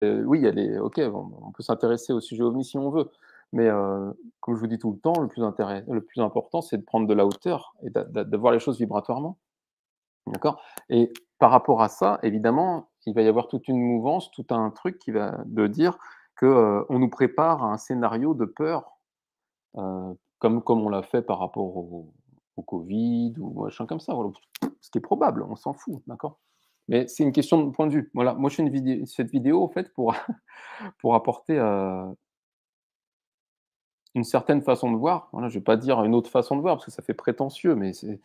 oui, elle est OK, on peut s'intéresser au sujet OVNI si on veut, mais comme je vous dis tout le temps, le plus important, c'est de prendre de la hauteur et de voir les choses vibratoirement, d'accord? Et par rapport à ça, évidemment, il va y avoir toute une mouvance, tout un truc qui va de dire que, on nous prépare à un scénario de peur, comme on l'a fait par rapport au covid ou machin comme ça, voilà. Ce qui est probable, on s'en fout, d'accord? Mais c'est une question de point de vue. Voilà, moi je fais cette vidéo en fait pour pour apporter, une certaine façon de voir. Voilà, je vais pas dire une autre façon de voir parce que ça fait prétentieux, mais c'est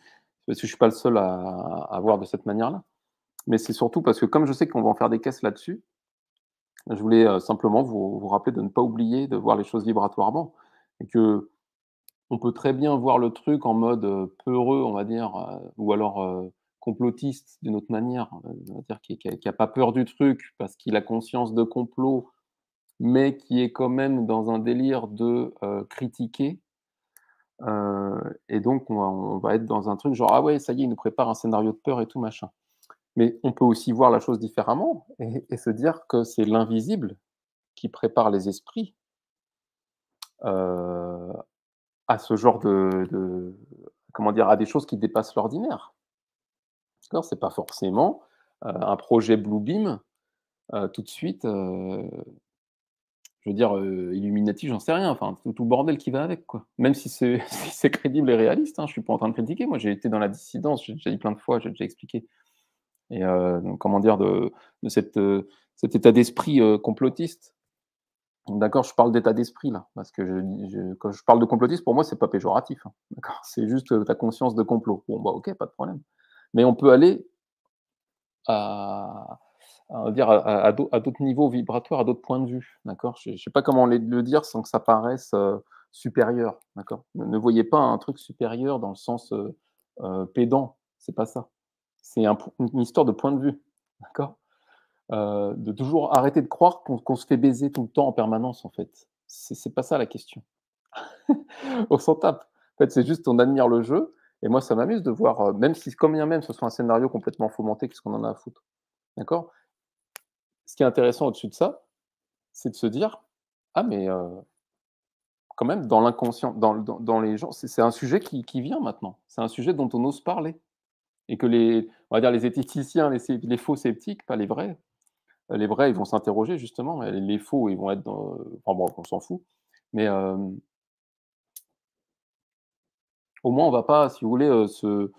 parce que je suis pas le seul à voir de cette manière-là. Mais c'est surtout parce que comme je sais qu'on va en faire des caisses là-dessus, je voulais, simplement vous rappeler de ne pas oublier de voir les choses vibratoirement et qu'on peut très bien voir le truc en mode, peureux, on va dire, ou alors, complotiste d'une autre manière, on va dire qui a pas peur du truc parce qu'il a conscience de complot, mais qui est quand même dans un délire de, critiquer. Et donc on va être dans un truc genre: «Ah ouais, ça y est, il nous prépare un scénario de peur et tout machin». Mais on peut aussi voir la chose différemment et se dire que c'est l'invisible qui prépare les esprits, heu, à ce genre de comment dire? À des choses qui dépassent l'ordinaire. D'accord? C'est pas forcément, un projet Bluebeam, tout de suite, je veux dire, Illuminati, j'en sais rien, enfin tout le bordel qui va avec, quoi. Même si c'est si c'est crédible et réaliste, hein, je suis pas en train de critiquer. Moi, j'ai été dans la dissidence, j'ai déjà dit plein de fois, j'ai déjà expliqué et donc comment dire? De cet état d'esprit, complotiste. D'accord, je parle d'état d'esprit là, parce que je quand je parle de complotiste, pour moi, c'est pas péjoratif, hein, d'accord? C'est juste, tu as conscience de complot. Bon, bah, OK, pas de problème. Mais on peut aller à on va dire à d'autres niveaux vibratoires, à d'autres points de vue, d'accord? Je sais pas comment le dire sans que ça paraisse, supérieur, d'accord? Ne voyez pas un truc supérieur dans le sens, pédant, c'est pas ça. C'est une histoire de point de vue, d'accord? De toujours arrêter de croire qu'on se fait baiser tout le temps en permanence, en fait. C'est pas ça la question. On s'en tape. En fait, c'est juste on admire le jeu et moi ça m'amuse de voir, même si quand bien même ce soit un scénario complètement fomenté, qu'est-ce qu'on en a à foutre? D'accord? Ce qui est intéressant au-dessus de ça, c'est de se dire: «Ah mais quand même dans l'inconscient, dans les gens, c'est un sujet qui vient maintenant. C'est un sujet dont on ose parler» et que on va dire les zététiciens, les faux sceptiques, pas les vrais, ils vont s'interroger justement et les faux, ils vont être dans, enfin bon, on s'en fout. Mais au moins on va pas, si vous voulez, se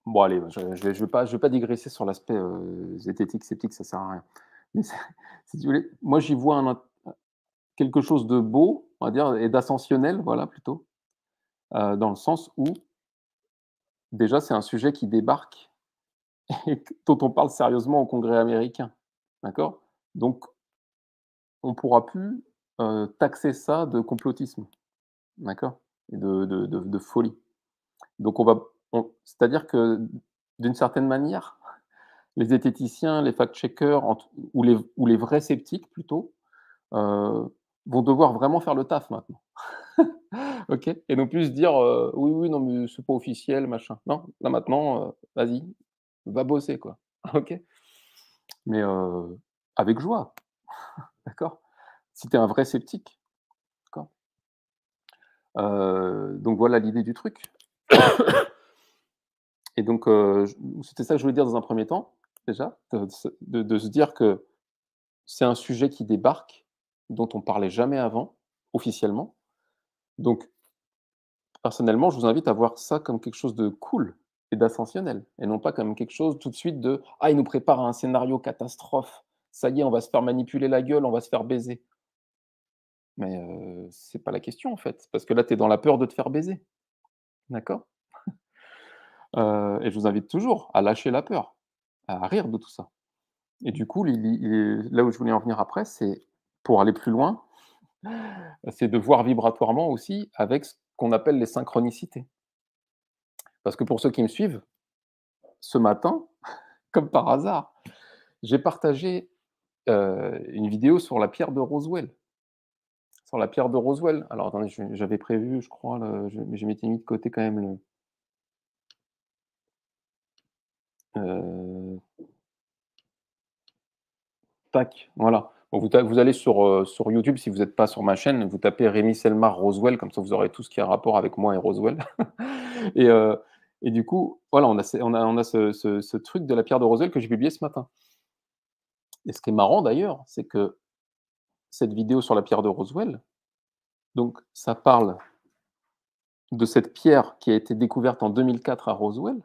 bon allez, je vais pas digresser sur l'aspect, zététique, sceptique, ça sert à rien. Mais si tu voulez, moi j'y vois quelque chose de beau, on va dire et d'ascensionnel, voilà plutôt, dans le sens où déjà c'est un sujet qui débarque et dont on parle sérieusement au Congrès américain, d'accord? Donc on pourra plus, taxer ça de complotisme, d'accord? Et de folie. Donc c'est-à-dire que d'une certaine manière, les zététiciens, les fact-checkers ou les vrais sceptiques plutôt, vont devoir vraiment faire le taf maintenant. OK? Et non plus se dire, «Oui, oui, non, mais c'est pas officiel, machin». Non, là maintenant, vas-y, va bosser quoi. OK? Mais avec joie, d'accord? Si tu es un vrai sceptique, d'accord? Donc voilà l'idée du truc. Et donc c'était ça que je voulais dire dans un premier temps, déjà, de se dire que c'est un sujet qui débarque, dont on parlait jamais avant, officiellement. Donc personnellement, je vous invite à voir ça comme quelque chose de cool et d'ascensionnel et non pas comme quelque chose tout de suite de: «Ah, il nous prépare à un scénario catastrophe. Ça y est, on va se faire manipuler la gueule, on va se faire baiser». Mais c'est pas la question, en fait, parce que là, tu es dans la peur de te faire baiser, d'accord? Et je vous invite toujours à lâcher la peur, à rire de tout ça. Et du coup, là où je voulais en venir après, c'est pour aller plus loin, c'est de voir vibratoirement aussi avec ce qu'on appelle les synchronicités. Parce que pour ceux qui me suivent, ce matin, comme par hasard, j'ai partagé, une vidéo sur la pierre de Roswell. Sur la pierre de Roswell. Alors attendez, j'avais prévu, je crois, mais je m'étais mis de côté quand même heu, Tac, voilà. Bon, vous allez sur YouTube, si vous n'êtes pas sur ma chaîne, vous tapez Rémi Selmar Roswell, comme ça vous aurez tout ce qui a rapport avec moi et Roswell. Et heu et du coup, voilà, on a ce truc de la pierre de Roswell que j'ai publié ce matin. Et ce qui est marrant d'ailleurs, c'est que cette vidéo sur la pierre de Roswell, donc ça parle de cette pierre qui a été découverte en 2004 à Roswell,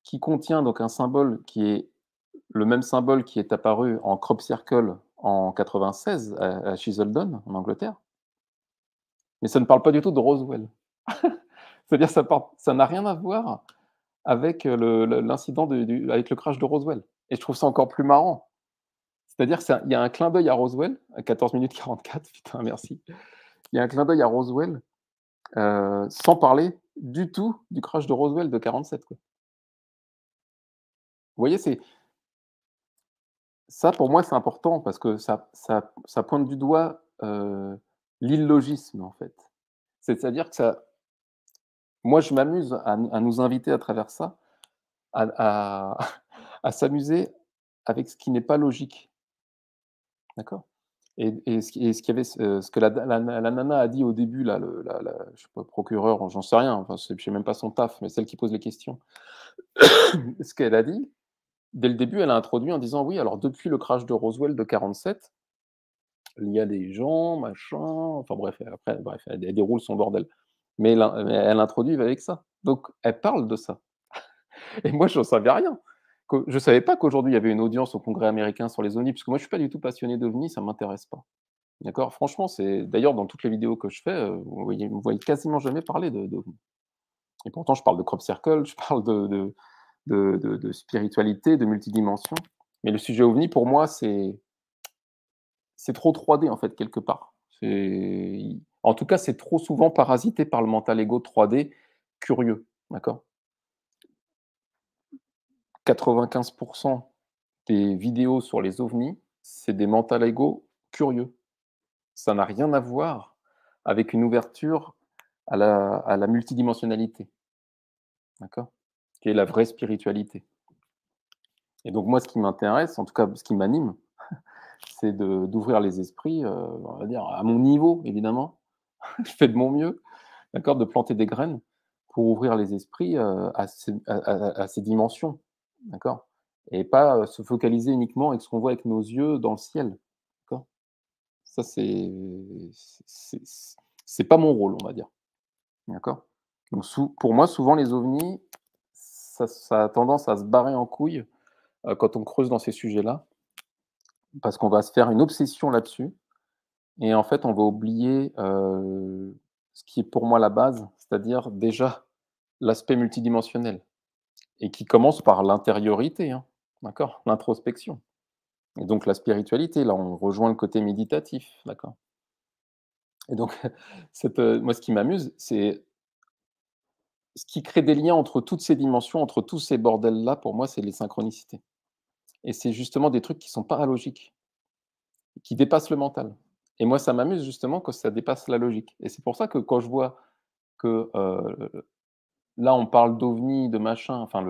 qui contient donc un symbole qui est le même symbole qui est apparu en crop circle en 96 à Chiseldon, en Angleterre, mais ça ne parle pas du tout de Roswell. C'est-à-dire ça n'a rien à voir avec, l'incident avec le crash de Roswell, et je trouve ça encore plus marrant. C'est-à-dire il y a un clin d'œil à Roswell, à 14 minutes 44, putain merci. Il y a un clin d'œil à Roswell, sans parler du tout du crash de Roswell de 47, quoi. Vous voyez, c'est ça, pour moi, c'est important parce que ça pointe du doigt, l'illogisme, en fait. C'est-à-dire que ça moi, je m'amuse à nous inviter à travers ça, à à s'amuser avec ce qui n'est pas logique, d'accord? Ce qu'il y avait ce que la nana a dit au début là, je sais pas, procureure, j'en sais rien, enfin, je sais même pas son taf, mais celle qui pose les questions. Ce qu'elle a dit, dès le début, elle a introduit en disant: «Oui, alors depuis le crash de Roswell de 47, il y a des gens, machin», enfin bref, après bref, elle déroule son bordel. Mais elle introduit avec ça. Donc elle parle de ça. Et moi, j'en savais rien. Je savais pas qu'aujourd'hui, il y avait une audience au Congrès américain sur les ovnis, parce que moi, je suis pas du tout passionné d'ovnis, ça m'intéresse pas. D'accord? Franchement, c'est d'ailleurs, dans toutes les vidéos que je fais, vous voyez quasiment jamais parler d'ovnis. Et pourtant, je parle de crop circle, je parle de spiritualité, de multidimension. Mais le sujet ovni, pour moi, c'est trop 3D, en fait, quelque part. En tout cas, c'est trop souvent parasité par le mental ego 3D curieux, d'accord? 95 des vidéos sur les ovnis, c'est des mental ego curieux. Ça n'a rien à voir avec une ouverture à la multidimensionnalité, d'accord? Qui est la vraie spiritualité. Et donc moi, ce qui m'intéresse, en tout cas ce qui m'anime, c'est d'ouvrir les esprits, on va dire à mon niveau évidemment. Je fais de mon mieux, d'accord? De planter des graines pour ouvrir les esprits, à ces dimensions, d'accord? Et pas, se focaliser uniquement avec ce qu'on voit avec nos yeux dans le ciel, d'accord? Ça c'est c'est pas mon rôle, on va dire, d'accord? Donc pour moi, souvent les ovnis, ça a tendance à se barrer en couille, quand on creuse dans ces sujets-là, parce qu'on va se faire une obsession là-dessus et en fait, on va oublier, ce qui est pour moi la base, c'est-à-dire déjà l'aspect multidimensionnel et qui commence par l'intériorité, hein, d'accord? L'introspection et donc la spiritualité, là, on rejoint le côté méditatif, d'accord? Et donc moi, ce qui m'amuse, c'est ce qui crée des liens entre toutes ces dimensions, entre tous ces bordels-là, pour moi, c'est les synchronicités et c'est justement des trucs qui sont paralogiques, qui dépassent le mental et moi, ça m'amuse justement que ça dépasse la logique et c'est pour ça que quand je vois que, là, on parle d'ovnis, de machin, enfin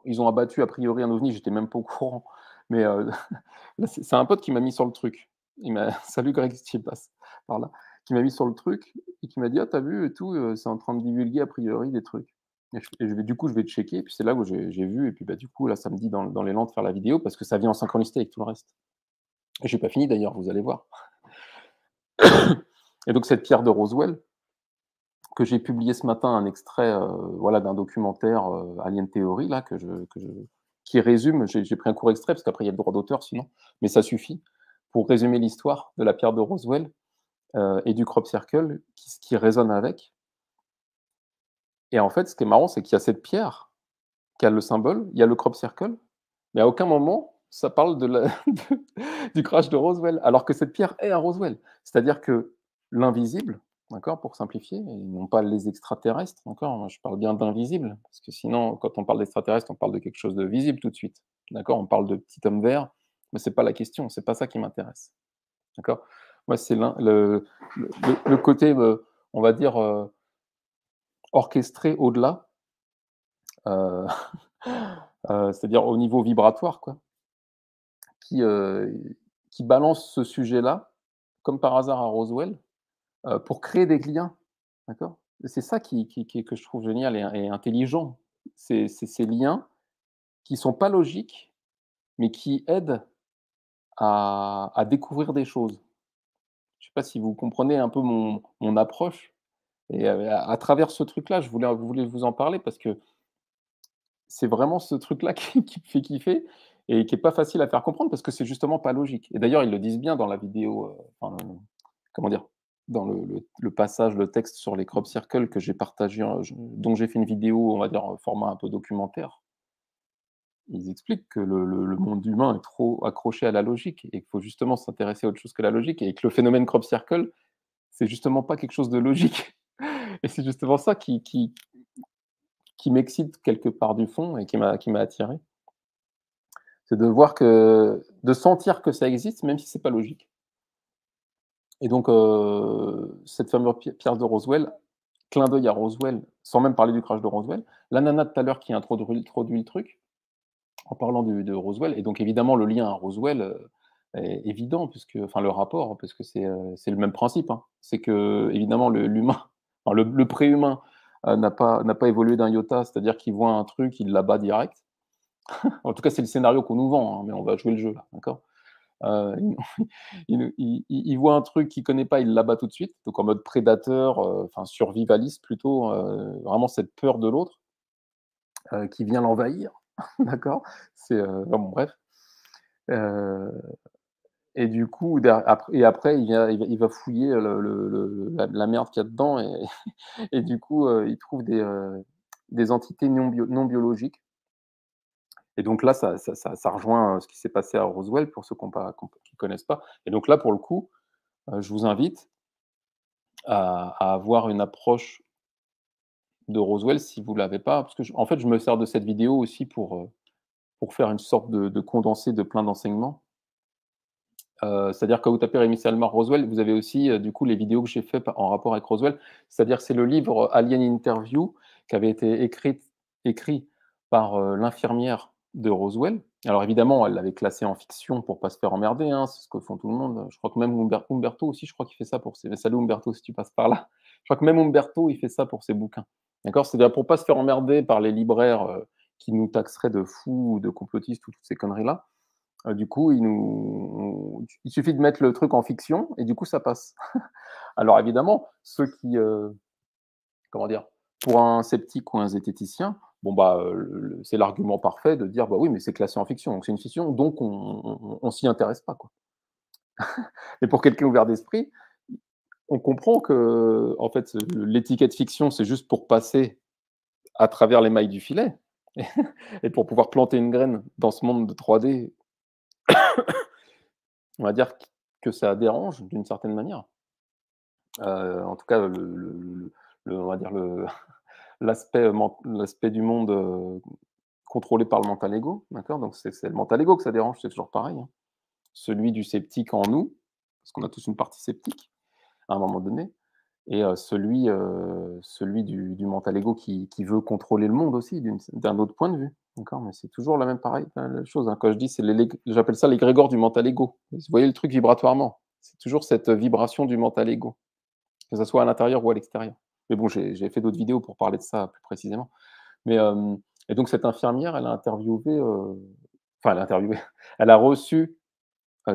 ils ont abattu a priori un ovni, j'étais même pas au courant, mais là, c'est un pote qui m'a mis sur le truc. Il m'a salut Greg si tu passes par là, qui m'a mis sur le truc et qui m'a dit: «Ah tu vu et tout, c'est en train de divulguer a priori des trucs» et je vais du coup, je vais checker et puis c'est là où j'ai vu et puis, bah, du coup, là, ça me dit dans l'élan de faire la vidéo parce que ça vient en synchronicité avec tout le reste et j'ai pas fini d'ailleurs, vous allez voir et donc cette pierre de Roswell que j'ai publié ce matin un extrait, voilà, d'un documentaire, Alien Theory là que je qui résume, j'ai pris un court extrait parce qu'après il y a le droit d'auteur sinon, mais ça suffit pour résumer l'histoire de la pierre de Roswell, et du crop circle qui résonne avec et en fait, ce qui est marrant, c'est qu'il y a cette pierre qui a le symbole, il y a le crop circle, mais à aucun moment ça parle de la du crash de Roswell, alors que cette pierre est à Roswell. C'est-à-dire que l'invisible, d'accord, pour simplifier, et non pas les extraterrestres, d'accord, moi je parle bien d'invisible, parce que sinon, quand on parle d'extraterrestres, on parle de quelque chose de visible tout de suite, d'accord? On parle de petit homme vert, mais c'est pas la question, c'est pas ça qui m'intéresse, d'accord? Moi, c'est le côté, on va dire, orchestré au-delà, heu c'est-à-dire au niveau vibratoire, quoi, qui, qui balance ce sujet-là, comme par hasard à Roswell, pour créer des liens, d'accord? Et c'est ça qui que je trouve génial et intelligent. C'est ces liens qui sont pas logiques, mais qui aident à découvrir des choses. Je sais pas si vous comprenez un peu mon approche et à travers ce truc-là, je voulais vous en parler parce que c'est vraiment ce truc-là qui me fait kiffer et qui est pas facile à faire comprendre parce que c'est justement pas logique et d'ailleurs, ils le disent bien dans la vidéo, enfin, comment dire? Dans le passage, le texte sur les crop circles que j'ai partagé, dont j'ai fait une vidéo, on va dire, format un peu documentaire. Ils expliquent que le monde humain est trop accroché à la logique et qu'il faut justement s'intéresser à autre chose que la logique et que le phénomène crop circle, c'est justement pas quelque chose de logique et c'est justement ça qui m'excite quelque part du fond et qui m'a attiré. C'est de voir de sentir que ça existe même si c'est pas logique et donc cette fameuse pierre de Roswell, clin d'œil à Roswell, sans même parler du crash de Roswell. La nana tout à l'heure qui introduit le truc, en parlant de Roswell et donc évidemment le lien à Roswell, est évident puisque enfin le rapport, parce que c'est le même principe, hein. C'est qu'évidemment l'humain, enfin le préhumain, n'a pas évolué d'un iota, c'est-à-dire qu'il voit un truc, il l'abat direct. En tout cas, c'est le scénario qu'on nous vend, hein, mais on va jouer le jeu là, d'accord? Il il voit un truc qu'il connaît pas, il l'abat tout de suite, donc en mode prédateur, enfin survivaliste plutôt, vraiment cette peur de l'autre, qui vient l'envahir, d'accord? Enfin bon bref, heu et du coup après il va fouiller la merde qu'il y a dedans et et du coup, il trouve des entités non biologiques et donc là ça rejoint, ce qui s'est passé à Roswell pour ceux qui connaissent pas et donc là pour le coup, je vous invite à avoir une approche de Roswell si vous l'avez pas, parce que en fait, je me sers de cette vidéo aussi pour faire une sorte de condensé de plein d'enseignements. C'est-à-dire quand vous tapez Rémi Salmar Roswell, vous avez aussi, du coup, les vidéos que j'ai fait en rapport avec Roswell. C'est-à-dire c'est le livre Alien Interview qui avait été écrit par, l'infirmière de Roswell. Alors évidemment, elle l'avait classé en fiction pour pas se faire emmerder, hein, c'est ce que font tout le monde. Je crois que même Umberto aussi, je crois qu'il fait ça pour ses salut Umberto si tu passes par là. Je crois que même Umberto, il fait ça pour ses bouquins. D'accord? C'est-à-dire pour pas se faire emmerder par les libraires, qui nous taxeraient de fous ou de complotistes ou toutes ces conneries-là. Du coup, il suffit de mettre le truc en fiction et du coup, ça passe. Alors évidemment, ceux qui, comment dire? Pour un sceptique ou un zététicien, bon, bah, le c'est l'argument parfait de dire: «Bah, oui, mais c'est classé en fiction, donc c'est une fiction, donc on s'y intéresse pas, quoi». Mais pour quelqu'un ouvert d'esprit, on comprend qu'en fait, l'étiquette fiction, c'est juste pour passer à travers les mailles du filet et pour pouvoir planter une graine dans ce monde de 3D, on va dire que ça dérange d'une certaine manière. En tout cas, on va dire l'aspect du monde, contrôlé par le mental ego, d'accord? Donc c'est le mental ego que ça dérange, c'est toujours pareil, hein. Celui du sceptique en nous, parce qu'on a tous une partie sceptique à un moment donné et celui du mental ego qui veut contrôler le monde aussi d'un autre point de vue, d'accord? Mais c'est toujours la même chose, hein. Quand je dis c'est j'appelle ça l'égrégore du mental ego. Vous voyez le truc vibratoirement? C'est toujours cette vibration du mental ego. Que ça soit à l'intérieur ou à l'extérieur. Mais bon, j'ai fait d'autres vidéos pour parler de ça plus précisément. Mais, et donc cette infirmière, elle a interviewé, enfin elle a interviewé, elle a reçu,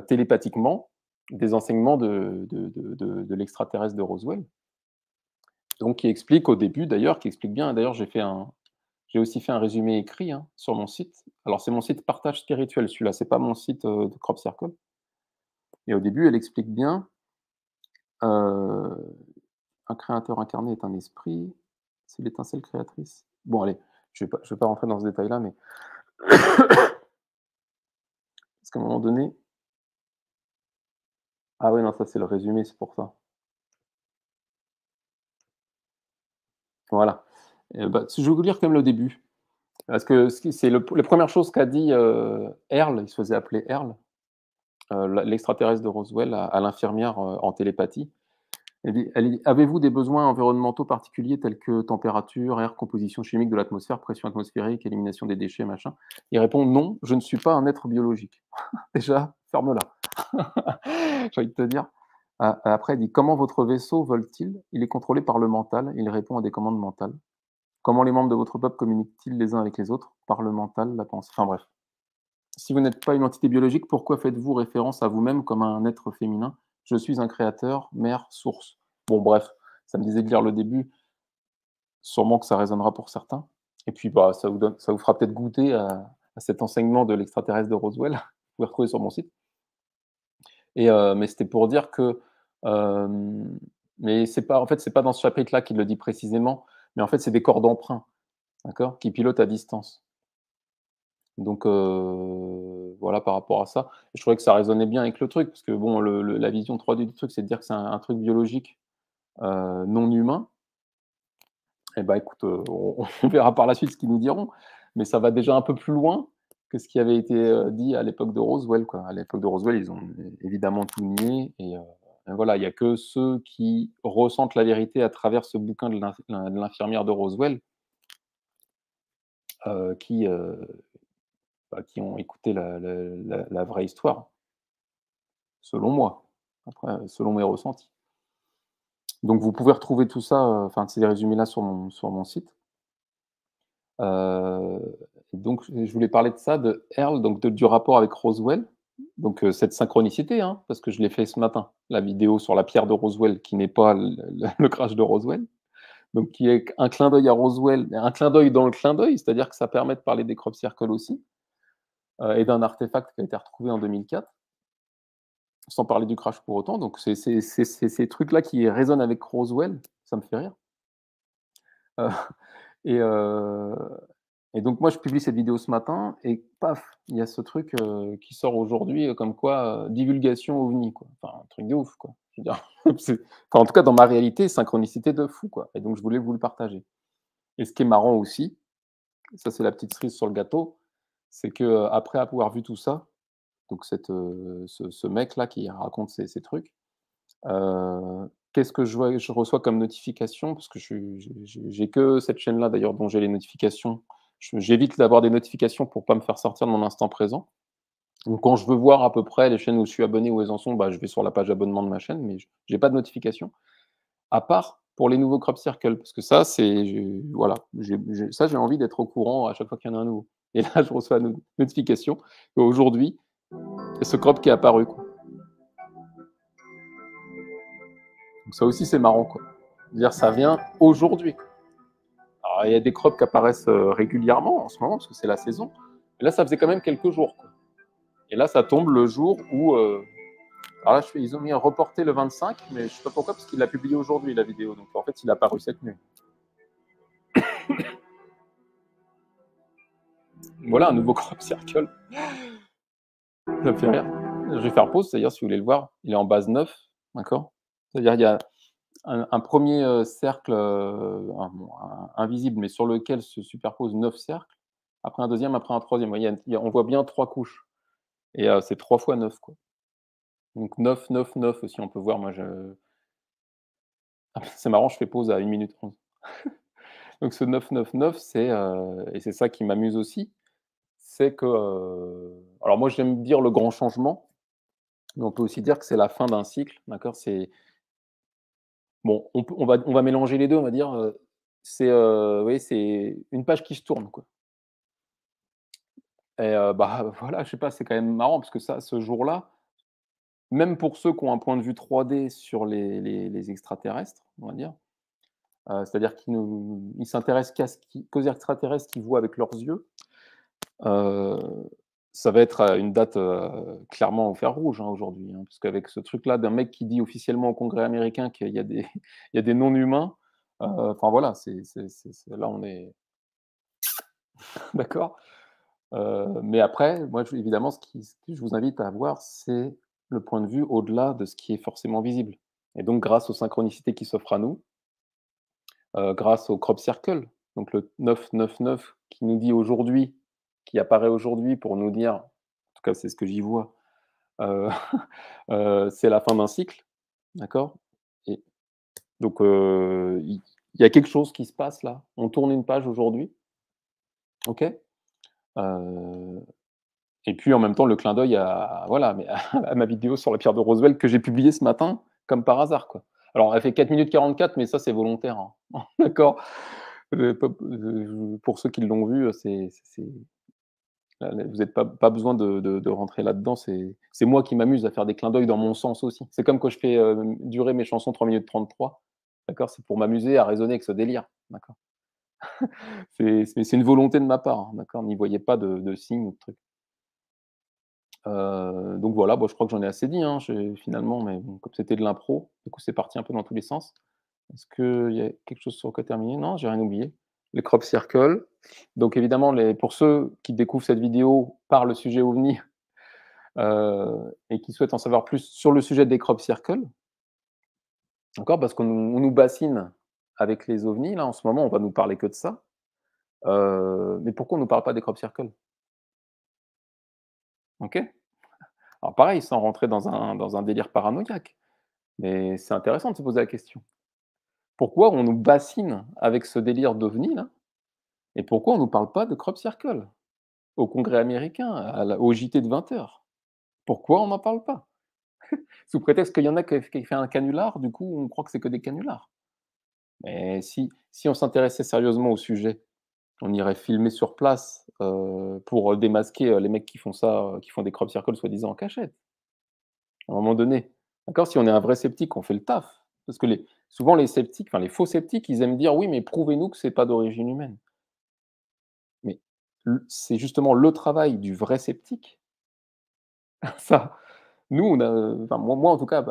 télépathiquement des enseignements de l'extraterrestre de Roswell. Donc qui explique au début d'ailleurs, qui explique bien d'ailleurs j'ai aussi fait un résumé écrit, hein, sur mon site. Alors c'est mon site Partage Spirituel celui-là, c'est pas mon site, de Crop Circle et au début elle explique bien, heu un créateur incarné est un esprit, c'est l'étincelle créatrice. Bon allez, je vais pas rentrer dans ce détail-là, mais parce qu'à un moment donné ah ouais, non, ça c'est le résumé, c'est pour ça. Voilà bah, si je vais vous lire quand même le début, parce que ce qui c'est la première chose qu'a dit, Earl, il se faisait appeler Earl, l'extraterrestre de Roswell à l'infirmière, en télépathie. Elle dit: «Avez-vous des besoins environnementaux particuliers tels que température, air, composition chimique de l'atmosphère, pression atmosphérique, élimination des déchets, machin?» Il répond: «Non, je ne suis pas un être biologique». Déjà, ferme-la. J'ai envie de te dire. Après, il dit: «Comment votre vaisseau vole-t-il? Il est contrôlé par le mental, il répond à des commandes mentales. Comment les membres de votre peuple communiquent-ils les uns avec les autres? Par le mental, la pensée». Enfin bref. Si vous n'êtes pas une entité biologique, pourquoi faites-vous référence à vous-même comme à un être féminin? Je suis un créateur, mère, source. Bon, bref, ça me disait de lire le début, sûrement que ça résonnera pour certains. Et puis, bah, ça vous fera peut-être goûter à cet enseignement de l'extraterrestre de Roswell. Vous pouvez retrouver sur mon site. Mais c'était pour dire que, mais c'est pas, en fait, c'est pas dans ce chapitre-là qu'il le dit précisément, mais en fait, c'est des corps d'emprunt, d'accord? Qui pilotent à distance. Donc voilà par rapport à ça. Je trouvais que ça résonnait bien avec le truc, parce que bon, la vision 3D du truc, c'est de dire que c'est un truc biologique, non humain. Et bah, écoute, on verra par la suite ce qu'ils nous diront, mais ça va déjà un peu plus loin que ce qui avait été, dit à l'époque de Roswell, quoi. À l'époque de Roswell, ils ont évidemment tout nié et voilà, il y a que ceux qui ressentent la vérité à travers ce bouquin de l'infirmière de Roswell, qui, bah, qui ont écouté la vraie histoire, selon moi. Après, selon mes ressentis. Donc vous pouvez retrouver tout ça, enfin ces résumés-là sur mon site. Heu et donc je voulais parler de ça, de Earl, donc du rapport avec Roswell. Donc cette synchronicité, hein, parce que je l'ai fait ce matin, la vidéo sur la pierre de Roswell qui n'est pas le crash de Roswell. Donc qui est un clin d'œil à Roswell, mais un clin d'œil dans le clin d'œil, c'est-à-dire que ça permet de parler des crop circles aussi, et d'un artefact qui a été retrouvé en 2004, sans parler du crash pour autant. Donc c'est ces trucs-là qui résonnent avec Roswell, ça me fait rire. Heu et heu Et donc moi, je publie cette vidéo ce matin et paf, il y a ce truc, qui sort aujourd'hui, comme quoi, divulgation OVNI, quoi. Enfin, un truc de ouf, quoi. Je veux dire, c'est enfin, en tout cas, dans ma réalité, synchronicité de fou, quoi, et donc je voulais vous le partager. Et ce qui est marrant aussi, ça c'est la petite cerise sur le gâteau, c'est que, après avoir vu tout ça, donc ce mec-là qui raconte ces trucs, qu'est-ce que je reçois comme notification? Parce que je suis j'ai que cette chaîne-là d'ailleurs dont j'ai les notifications. J'évite d'avoir des notifications pour pas me faire sortir de mon instant présent. Donc quand je veux voir à peu près les chaînes où je suis abonné, où elles en sont, bah, je vais sur la page abonnement de ma chaîne, mais j'ai pas de notification. À part pour les nouveaux crop circles, parce que ça, voilà, j'ai envie d'être au courant à chaque fois qu'il y en a un nouveau. Et là, je reçois une notification qu'aujourd'hui, il y a ce crop qui est apparu, quoi. Donc ça aussi, c'est marrant, quoi. C'est-à-dire ça vient aujourd'hui. Alors, il y a des crops qui apparaissent régulièrement en ce moment, parce que c'est la saison. Et là, ça faisait quand même quelques jours, quoi. Et là, ça tombe le jour où. Alors là, ils ont mis un reporté le 25, mais je ne sais pas pourquoi, parce qu'il l'a publié aujourd'hui, la vidéo. Donc en fait, il a paru cette nuit. Voilà un nouveau crop circle. Ça me fait rire. Je vais faire pause, c'est-à-dire, si vous voulez le voir, il est en base 9, d'accord. C'est-à-dire, il y a un premier cercle invisible, mais sur lequel se superposent 9 cercles. Après un deuxième, après un troisième. Vous voyez, on voit bien 3 couches. Et c'est 3 fois 9, quoi. Donc 9, 9, 9 aussi, on peut voir. Moi, c'est marrant, je fais pause à 1 minute 11. Donc ce 9, 9, 9, et c'est ça qui m'amuse aussi, c'est que, alors moi, j'aime dire le grand changement, mais on peut aussi dire que c'est la fin d'un cycle, d'accord? C'est bon, on va mélanger les 2, on va dire, vous voyez, c'est une page qui se tourne, quoi. Et bah, voilà, je sais pas, c'est quand même marrant parce que ça, ce jour-là, même pour ceux qui ont un point de vue 3D sur les extraterrestres, on va dire, c'est-à-dire qu'ils s'intéressent qu'aux extraterrestres qu'ils voient avec leurs yeux, heu, ça va être, une date, clairement au fer rouge, hein, aujourd'hui, hein. Parce qu'avec ce truc-là d'un mec qui dit officiellement au Congrès américain qu'il y a des il y a des non-humains, enfin voilà, c'est là on est d'accord? Mais après, moi je évidemment ce que je vous invite à voir, c'est le point de vue au-delà de ce qui est forcément visible. Et donc grâce aux synchronicités qui s'offrent à nous, grâce au crop circle, donc le 999 qui nous dit aujourd'hui, qui apparaît aujourd'hui pour nous dire, en tout cas c'est ce que j'y vois, heu c'est la fin d'un cycle, d'accord? Et Donc il y a quelque chose qui se passe là. On tourne une page aujourd'hui, OK? Heu et puis en même temps, le clin d'œil à voilà, mais à ma vidéo sur la pierre de Roswell que j'ai publiée ce matin, comme par hasard, quoi. Alors elle fait 4 minutes 44, mais ça, c'est volontaire, hein. D'accord? Pop pour ceux qui l'ont vu, c'est vous n'êtes pas besoin de rentrer là-dedans. C'est moi qui m'amuse à faire des clins d'œil dans mon sens aussi. C'est comme quand je fais, durer mes chansons 3 minutes 33, d'accord? C'est pour m'amuser à raisonner avec ce délire, d'accord? C'est une volonté de ma part, hein, d'accord? N'y voyez pas de signe ou de truc. Donc voilà, bah, je crois que j'en ai assez dit, hein, j'ai finalement, mais bon, comme c'était de l'impro, du coup, c'est parti un peu dans tous les sens. Est-ce qu'il y a quelque chose sur quoi terminer? Non, j'ai rien oublié. Les crop circles. Donc évidemment, pour ceux qui découvrent cette vidéo par le sujet OVNI, et qui souhaitent en savoir plus sur le sujet des crop circles, d'accord? Parce qu'on nous bassine avec les OVNI, là, en ce moment, on va nous parler que de ça. Mais pourquoi on nous parle pas des crop circles? OK? Alors pareil, sans rentrer dans un délire paranoïaque, mais c'est intéressant de se poser la question. Pourquoi on nous bassine avec ce délire d'OVNI là et pourquoi on nous parle pas de crop circle? Au Congrès américain, au JT de 20h? Pourquoi on n'en parle pas? Sous prétexte qu'il y en a qui fait un canular, du coup, on croit que c'est que des canulars. Mais si on s'intéressait sérieusement au sujet, on irait filmer sur place, pour, démasquer, les mecs qui font ça, qui font des crop circles soi-disant en cachette. À un moment donné, d'accord? Si on est un vrai sceptique, on fait le taf. Parce que souvent les sceptiques, enfin les faux sceptiques, ils aiment dire: «Oui, mais prouvez-nous que c'est pas d'origine humaine». Mais c'est justement le travail du vrai sceptique, ça. Nous, on a, enfin moi en tout cas,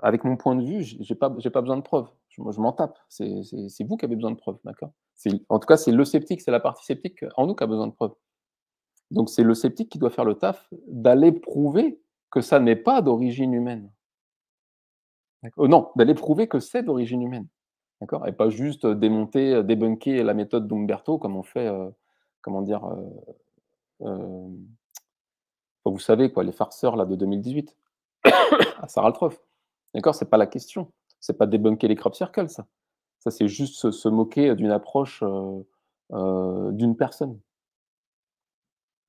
avec mon point de vue, j'ai pas besoin de preuves. Je m'en tape. C'est vous qui avez besoin de preuves, d'accord? En tout cas, c'est le sceptique, c'est la partie sceptique en nous qui a besoin de preuves. Donc c'est le sceptique qui doit faire le taf d'aller prouver que ça n'est pas d'origine humaine. Non, d'aller prouver que c'est d'origine humaine, d'accord? Et pas juste, démonter, débunker la méthode d'Umberto comme on fait, comment dire? Hem, vous savez quoi, les farceurs là de 2018, à Saraltroff, d'accord? C'est pas la question. C'est pas débunker les crop circles ça. Ça, c'est juste se moquer d'une approche, d'une personne.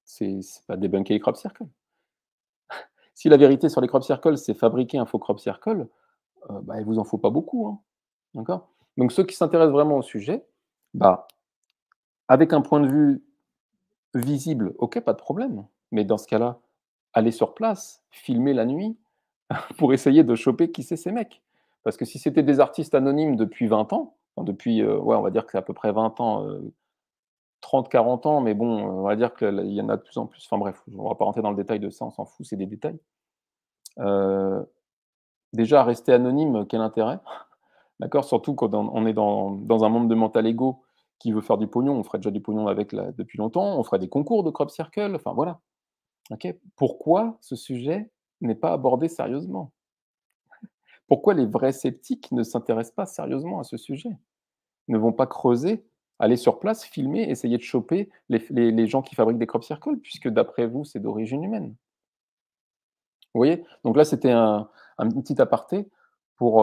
C'est pas débunker les crop circles. Si la vérité sur les crop circles, c'est fabriquer un faux crop circle, bah, il vous en faut pas beaucoup, hein, d'accord? Donc ceux qui s'intéressent vraiment au sujet, bah, avec un point de vue visible, OK, pas de problème. Mais dans ce cas-là, allez sur place, filmez la nuit pour essayer de choper qui c'est ces mecs. Parce que si c'était des artistes anonymes depuis 20 ans, enfin depuis, ouais, on va dire que c'est à peu près 20 ans, 30-40 ans, mais bon, on va dire qu'il y en a de plus en plus. Enfin bref, on va pas rentrer dans le détail de ça, on s'en fout, c'est des détails. Heu, Déjà rester anonyme, quel intérêt? D'accord? Surtout quand on est dans un monde de mental ego qui veut faire du pognon, on ferait déjà du pognon avec là depuis longtemps, on ferait des concours de crop circle, enfin voilà. OK. Pourquoi ce sujet n'est pas abordé sérieusement? Pourquoi les vrais sceptiques ne s'intéressent pas sérieusement à ce sujet? Ne vont pas creuser, aller sur place, filmer, essayer de choper les gens qui fabriquent des crop circles puisque d'après vous, c'est d'origine humaine. Vous voyez? Donc là, c'était un petit aparté pour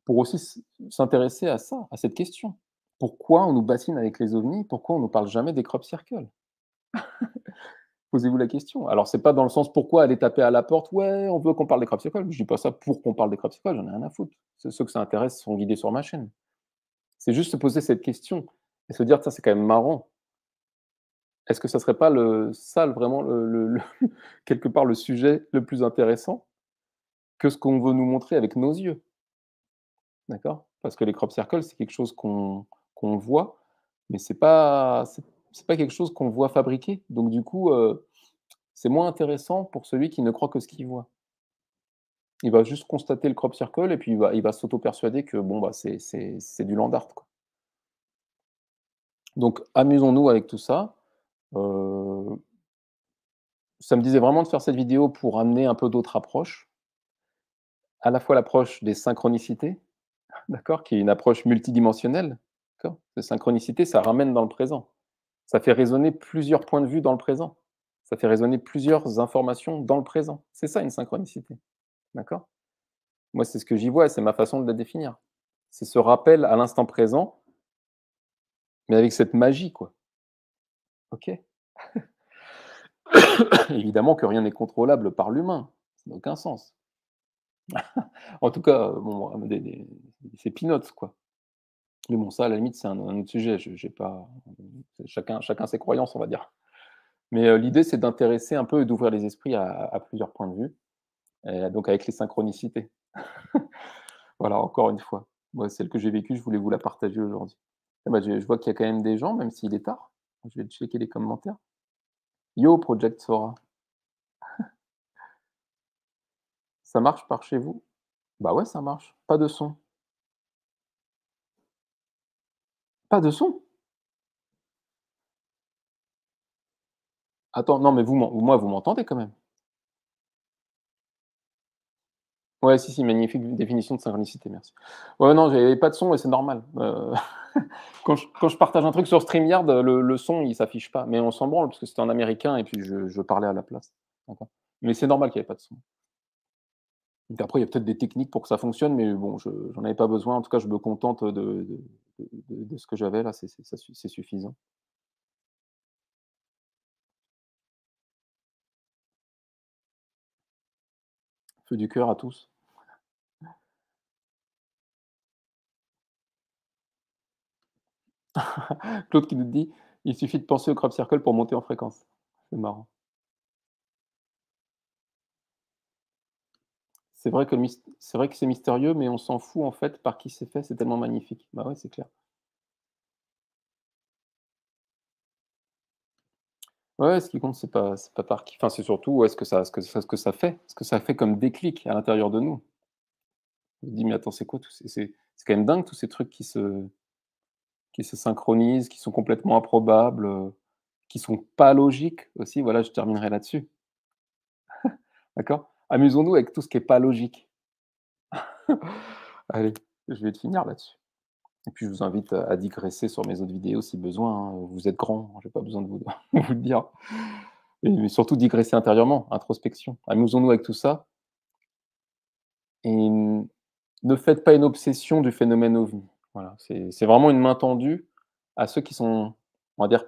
aussi s'intéresser à ça, à cette question. Pourquoi on nous bassine avec les ovnis? Pourquoi on nous parle jamais des crop circles? Posez-vous la question. Alors c'est pas dans le sens pourquoi aller taper à la porte: «Ouais, on veut qu'on parle des crop circles». Je dis pas ça pour qu'on parle des crop circles, j'en ai rien à foutre. Ceux que ça intéresse sont guidés sur ma chaîne. C'est juste se poser cette question et se dire: «Tiens, c'est quand même marrant. Est-ce que ça serait pas vraiment le quelque part le sujet le plus intéressant que ce qu'on veut nous montrer avec nos yeux?» D'accord? Parce que les crop circles, c'est quelque chose qu'on voit, mais c'est pas quelque chose qu'on voit fabriquer. Donc du coup, c'est moins intéressant pour celui qui ne croit que ce qu'il voit. Il va juste constater le crop circle et puis il va s'auto-persuader que bon, bah, c'est du land art, quoi. Donc amusons-nous avec tout ça. Heu, Ça me disait vraiment de faire cette vidéo pour amener un peu d'autres approches. À la fois l'approche des synchronicités, d'accord? Qui est une approche multidimensionnelle, d'accord? La synchronicité, ça ramène dans le présent. Ça fait résonner plusieurs points de vue dans le présent. Ça fait résonner plusieurs informations dans le présent. C'est ça une synchronicité, d'accord? Moi, c'est ce que j'y vois et c'est ma façon de la définir. C'est ce rappel à l'instant présent, mais avec cette magie, quoi. OK? Évidemment que rien n'est contrôlable par l'humain, ça n'a aucun sens. En tout cas, bon, des c'est peanuts, quoi. Mais bon, ça, à la limite, c'est un autre sujet. Je j'ai pas chacun ses croyances, on va dire. Mais, l'idée, c'est d'intéresser un peu et d'ouvrir les esprits à plusieurs points de vue et donc avec les synchronicités. Voilà, encore une fois. Moi, celle que j'ai vécue, je voulais vous la partager aujourd'hui. Ah bah, je vois qu'il y a quand même des gens, même s'il est tard. Je vais checker les commentaires. Yo, Project Sora, ça marche par chez vous? Bah ouais, ça marche. Pas de son. Pas de son? Attends, non, mais vous m'entendez quand même? Ouais, si, si, magnifique définition de synchronicité, merci. Ouais, non, j'avais pas de son et c'est normal. Quand je partage un truc sur StreamYard, le son, il s'affiche pas, mais on s'en branle parce que c'était en américain et puis je parlais à la place. D'accord. Mais c'est normal qu'il y ait pas de son. Donc après, il y a peut-être des techniques pour que ça fonctionne, mais bon, j'en avais pas besoin. En tout cas, je me contente de ce que j'avais là, c'est suffisant. Feu du cœur à tous. Claude qui nous dit: «Il suffit de penser au crop circle pour monter en fréquence». C'est marrant. C'est vrai que c'est mystérieux, mais on s'en fout en fait par qui c'est fait, c'est tellement magnifique. Bah ouais, c'est clair. Ouais, ce qui compte, c'est pas par qui, enfin, c'est surtout, ouais, ce que ça fait comme déclic à l'intérieur de nous. On se dit: «Mais attends, c'est quoi tous ces c'est quand même dingue tous ces trucs qui se synchronisent, qui sont complètement improbables, qui sont pas logiques aussi». Voilà, je terminerai là-dessus, d'accord? Amusons-nous avec tout ce qui est pas logique. Allez, je vais te finir là-dessus et puis je vous invite à digresser sur mes autres vidéos si besoin, hein. Vous êtes grands, j'ai pas besoin de vous vous le dire et mais surtout digresser intérieurement, introspection. Amusons-nous avec tout ça et ne faites pas une obsession du phénomène OVNI. Voilà, c'est vraiment une main tendue à ceux qui sont, on va dire,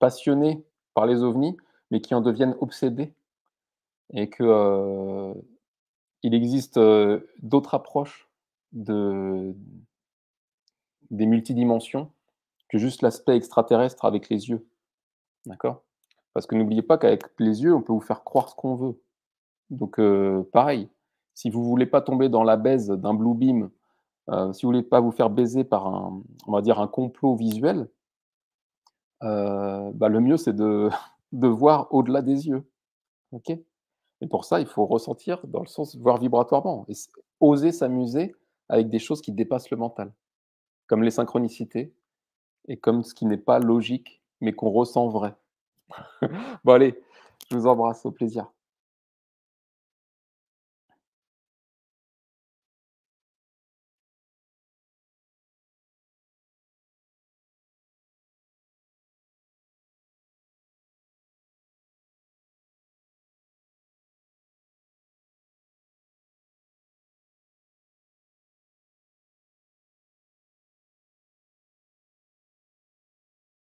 passionnés par les ovnis, mais qui en deviennent obsédés et que, il existe, d'autres approches de des multidimensions que juste l'aspect extraterrestre avec les yeux, d'accord? Parce que n'oubliez pas qu'avec les yeux, on peut vous faire croire ce qu'on veut. Donc, pareil, si vous voulez pas tomber dans la baise d'un blue beam, si vous voulez pas vous faire baiser par un, on va dire, un complot visuel, bah, le mieux c'est de de voir au-delà des yeux, OK? Et pour ça, il faut ressentir dans le sens voir vibratoirement et oser s'amuser avec des choses qui dépassent le mental, comme les synchronicités et comme ce qui n'est pas logique, mais qu'on ressent vrai. Bon allez, je vous embrasse, au plaisir.